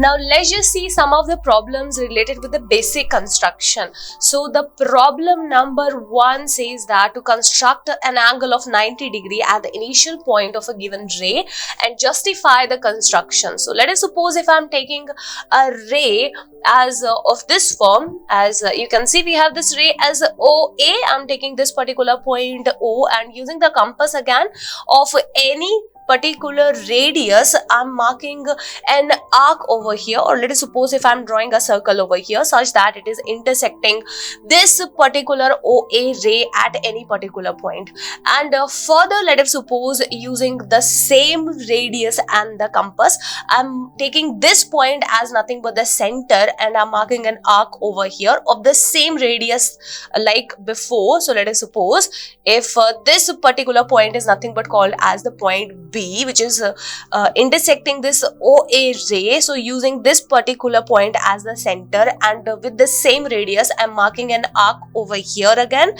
Now let's just see some of the problems related with the basic construction. So the problem number 1 says that to construct an angle of 90 degree at the initial point of a given ray and justify the construction. So let us suppose if I'm taking a ray as of this form, as you can see we have this ray as OA. I'm taking this particular point O and using the compass again of any particular radius, I'm marking an arc over here, or let us suppose if I'm drawing a circle over here such that it is intersecting this particular OA ray at any particular point. And further, let us suppose using the same radius and the compass, I'm taking this point as nothing but the center and I'm marking an arc over here of the same radius like before. So let us suppose if this particular point is nothing but called as the point B, which is intersecting this OA ray. So using this particular point as the center and with the same radius, I'm marking an arc over here again.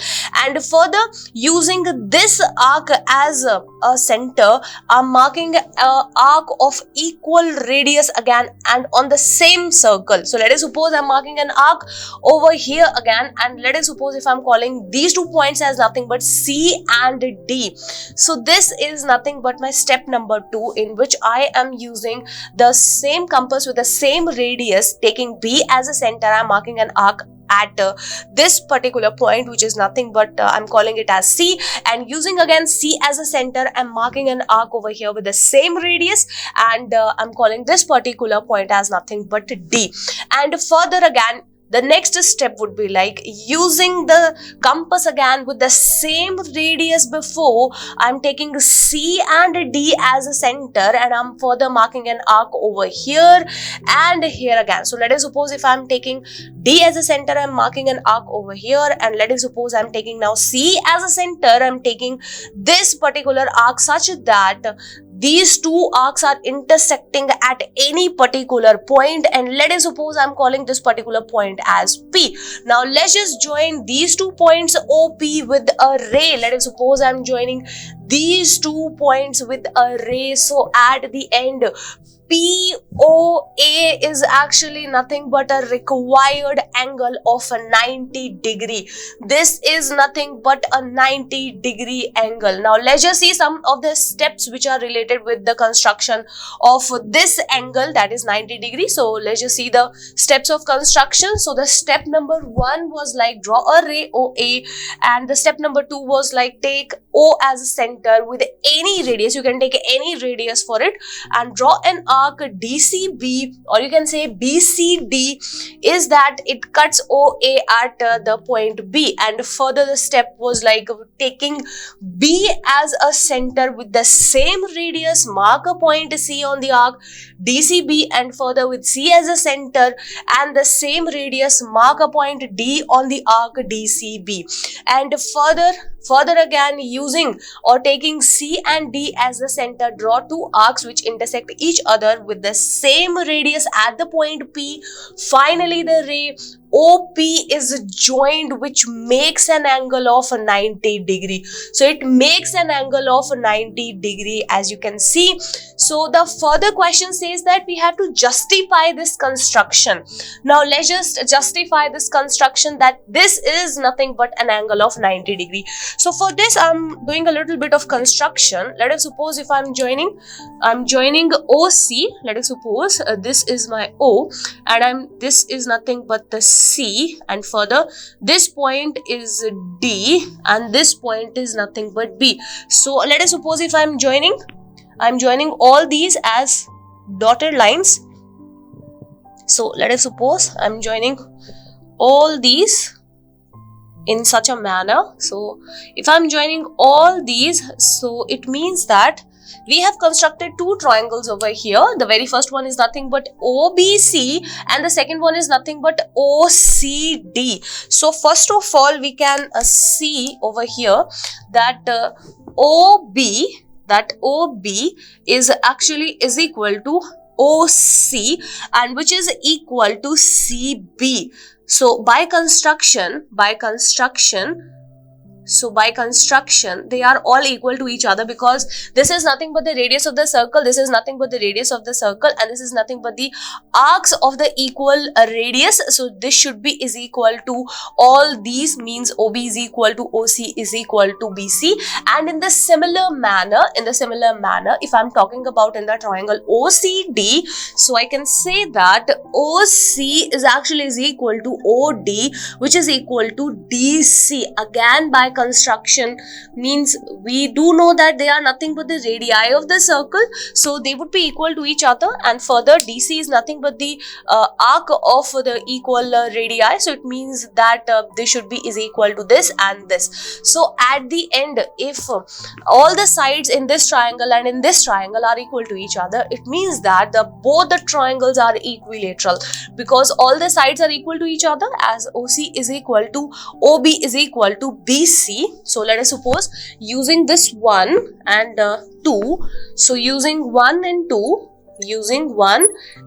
And further, using this arc as a center, I'm marking an arc of equal radius again and on the same circle. So let us suppose I'm marking an arc over here again, and let us suppose if I'm calling these 2 points as nothing but C and D. So this is nothing but my step number 2, in which I am using the same compass with the same radius, taking B as a center. I'm marking an arc at this particular point, which is nothing but I'm calling it as C, and using again C as a center, I'm marking an arc over here with the same radius, and I'm calling this particular point as nothing but D. And further again, the next step would be like using the compass again with the same radius before, I'm taking C and D as a center and I'm further marking an arc over here and here again. So let us suppose if I'm taking D as a center, I'm marking an arc over here, and let us suppose I'm taking now C as a center, I'm taking this particular arc such that these 2 arcs are intersecting at any particular point, and let us suppose I'm calling this particular point as P. Now let's just join these 2 points OP with a ray. Let us suppose I'm joining these 2 points with a ray. So at the end, POA is actually nothing but a required angle of a 90 degree. This is nothing but a 90 degree angle. Now let's just see some of the steps which are related with the construction of this angle, that is 90 degrees. So let's just see the steps of construction. So the step number 1 was like draw a ray OA, and the step number 2 was like take O as a center with any radius. You can take any radius for it and draw an arc DCB, or you can say BCD, is that it cuts OA at the point B. And further the step was like taking B as a center with the same radius, mark a point C on the arc DCB, and further with C as a center and the same radius, mark a point D on the arc DCB. And further again, using or taking C and D as the center, draw 2 arcs which intersect each other with the same radius at the point P. Finally, the ray OP is joined, which makes an angle of 90 degree. So it makes an angle of 90 degree, as you can see. So the further question says that we have to justify this construction. Now let's just justify this construction, that this is nothing but an angle of 90 degree. So for this, I'm doing a little bit of construction. Let us suppose if I'm joining OC. Let us suppose this is my O, and this is nothing but the C, and further this point is D, and this point is nothing but B. So let us suppose if I'm joining all these as dotted lines. So let us suppose I'm joining all these in such a manner. So if I'm joining all these, so it means that we have constructed 2 triangles over here. The very first one is nothing but OBC, and the second one is nothing but OCD. So first of all, we can see over here that OB is equal to OC, and which is equal to CB. So by construction, So by construction, they are all equal to each other, because this is nothing but the radius of the circle, this is nothing but the radius of the circle, and this is nothing but the arcs of the equal radius. So this should be is equal to all these, means OB is equal to OC is equal to BC. And in the similar manner, if I'm talking about in the triangle OCD, so I can say that OC is actually is equal to OD, which is equal to DC. Again, by construction, means we do know that they are nothing but the radii of the circle, so they would be equal to each other. And further, DC is nothing but the arc of the equal radii, so it means that they should be is equal to this and this. So at the end, if all the sides in this triangle and in this triangle are equal to each other, it means that both the triangles are equilateral, because all the sides are equal to each other, as OC is equal to OB is equal to BC. So let us suppose using this 1 and 2, so using 1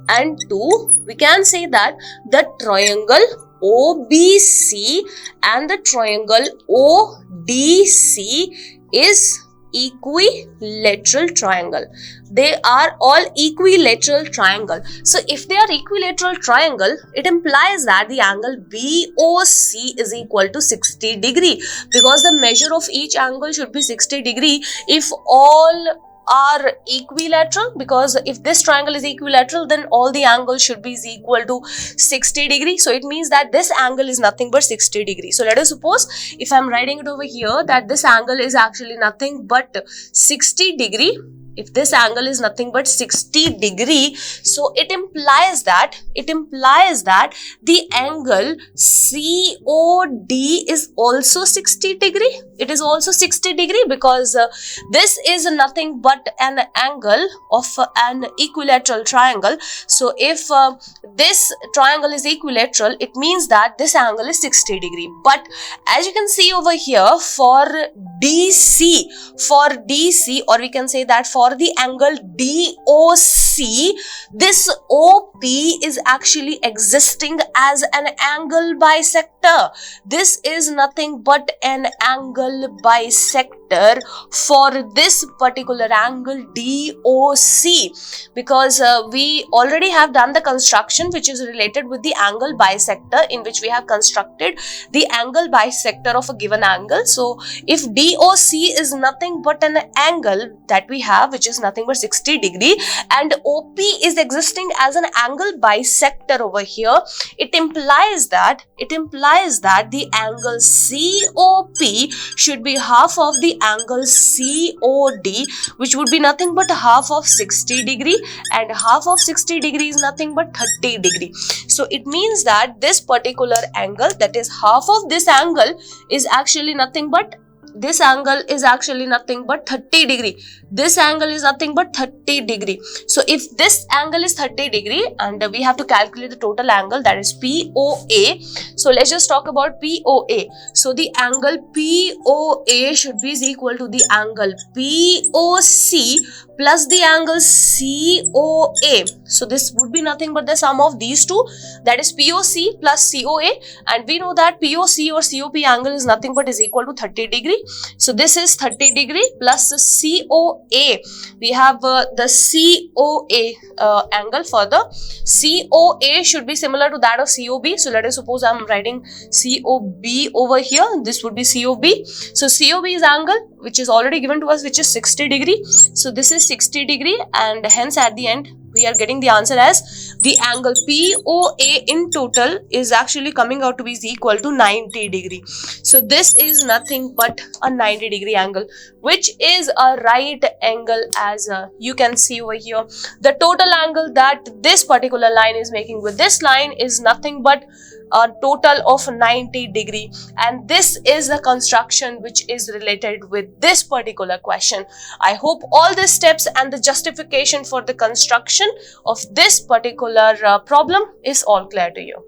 and 2, we can say that the triangle OBC and the triangle ODC is equilateral triangle. They are all equilateral triangle. So if they are equilateral triangle, it implies that the angle BOC is equal to 60 degree, because the measure of each angle should be 60 degree if all are equilateral. Because if this triangle is equilateral, then all the angles should be equal to 60 degree. So it means that this angle is nothing but 60 degree. So let us suppose if I'm writing it over here that this angle is actually nothing but 60 degree. If this angle is nothing but 60 degree, so it implies that the angle COD is also 60 degree. It is also 60 degree, because this is nothing but an angle of an equilateral triangle. So if this triangle is equilateral, it means that this angle is 60 degree. But as you can see over here, for DC, or we can say that for the angle DOC, this OP is actually existing as an angle bisector. This is nothing but an angle bisector for this particular angle DOC, because we already have done the construction which is related with the angle bisector, in which we have constructed the angle bisector of a given angle. So if DOC is nothing but an angle that we have which is nothing but 60 degree, and OP is existing as an angle bisector over here, it implies that the angle COP should be half of the angle COD, which would be nothing but half of 60 degree, and half of 60 degree is nothing but 30 degree. So it means that this particular angle, that is half of this angle, is actually nothing but 30 degree. This angle is nothing but 30 degree. So if this angle is 30 degree, and we have to calculate the total angle, that is POA. So let's just talk about POA. So the angle POA should be equal to the angle POC plus the angle COA. So this would be nothing but the sum of these two, that is POC plus COA, and we know that POC or COP angle is nothing but is equal to 30 degree. So this is 30 degree plus COA. We have the COA angle. Further, COA should be similar to that of COB. So let us suppose I'm writing COB over here. This would be COB. So COB is angle which is already given to us, which is 60 degree. So this is 60 degree, and hence at the end we are getting the answer as the angle POA in total is actually coming out to be equal to 90 degree. So this is nothing but a 90 degree angle, which is a right angle, as you can see over here. The total angle that this particular line is making with this line is nothing but a total of 90 degree, and this is the construction which is related with this particular question. I hope all the steps and the justification for the construction of this particular problem is all clear to you.